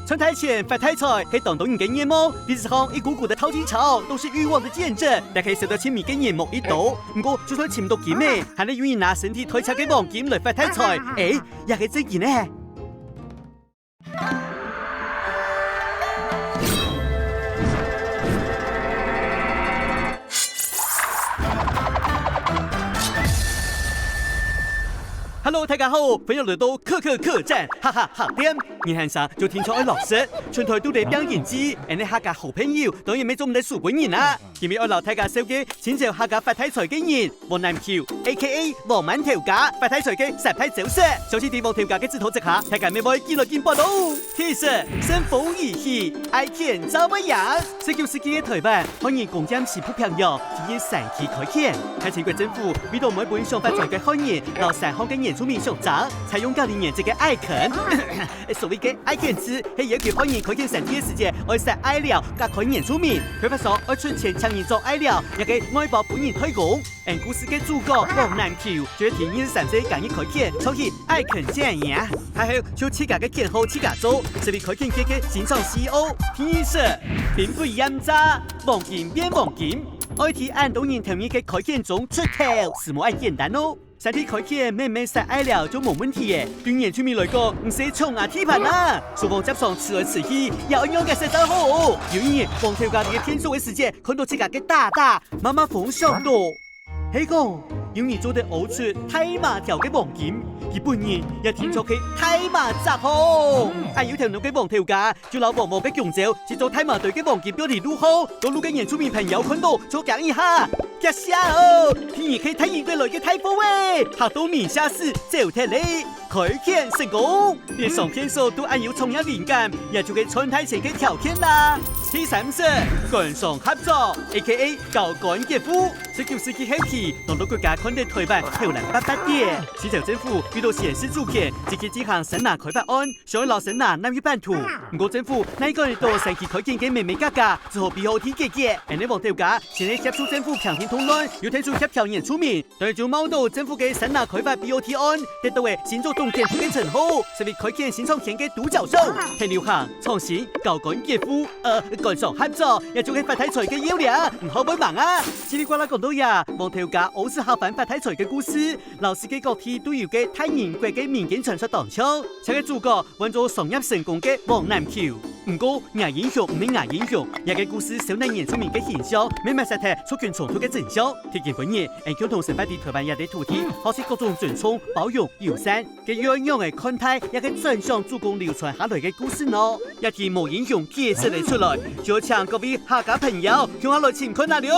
春台前发大财，系当人嘅眼目。历史上一股股的淘金潮，都是欲望的见证。但可以受到亲密嘅眼目一睹。不过就算钱到金嘅，还能愿意拿身体推出嘅黄金来发大财，也系真嘅呢。Hello， 大家好，欢迎来到客栈，哈哈哈店。年汉上就听说老师，全台都在表演机，你客家好朋友当然没做唔得数本人啦。今日我老大家手机请教客家发大财嘅人，王南橋 ，A.K.A. 王滿條家發大財嘅實派走勢。首先，王條家嘅指頭之下，大家咪可以見來見報道。其實生活意義，愛見怎麼樣？19世紀嘅台灣，歡迎共佔西部平洋，體驗神奇開墾。喺全國政府為到每本上發財嘅漢人，到3項嘅原住民上漲，採用90年這個愛墾。所謂嘅愛墾字，係要求漢人開墾山地嘅時節，愛曬愛料加開原住民。佢發說愛出錢搶人做愛料，也給外包本人推廣。故事嘅主角王南橋，就係天23歲剛一開墾，創起愛墾正嘢。還有就自家嘅建好自家做，成為開墾界嘅新創 CEO。天說並不嚴渣，黃金變黃金，愛提按當人同意嘅開墾中出頭，是冇咁簡單哦。山地開墾慢慢曬愛料就冇問題嘅，對原住民來講唔使衝啊鐵盤啊，雙方接上吃來吃去，也一樣嘅食得好。有一年黃條家嘅天數嘅時節，看到自家嘅大媽媽風上多。係講，有人做得熬出太麻條嘅黃金，而本人也聽說佢太麻雜好。有條路嘅黃條家就攞黃嘅強招，製作太麻隊嘅黃金標題錄好，到路嘅原住民朋友看到就講一下，一下哦，天然氣太熱歸來嘅太火喂，嚇到面下事就睇你開墾成功，連上片數都按有同樣靈感，也就係春台前嘅條件啦。第三是官商合作 ，A.K.A. 高官傑夫。19世紀後期，當到國家看得台灣後來800點，清朝政府遇到縣市主權，積極進行省南開發案，想要老省南納入版圖。不過政府那個人到山區開墾嘅美美嘎嘎，只好比好天結結。而黃條家先係協助政府平定通亂，又提出協調原住民，但係就冇到政府嘅省南開發 BOT 案，得到嘅新竹東建府嘅稱號，成為開墾新創建嘅獨角獸。聽流行創新高官傑夫，官商合作，也就係發大財嘅要領，唔好幫忙啊！嘰里呱啦講到呀，黃條家傲視下凡發大財嘅故事，老師嘅各地都有嘅太人國嘅民間傳說當中，這個主角揾咗商業成功嘅王南橋。不過牙英雄唔係牙英雄，也個故事少年原住民嘅現象，慢慢實體促進衝突嘅真相。貼近本年，共同承辦啲台灣人嘅土地，好似各種尊重、包容、友善嘅樣樣嘅看待，也個真相主攻流傳下來嘅故事呢，一啲無英雄解釋嚟出來，就請各位客家朋友向我來前看下了。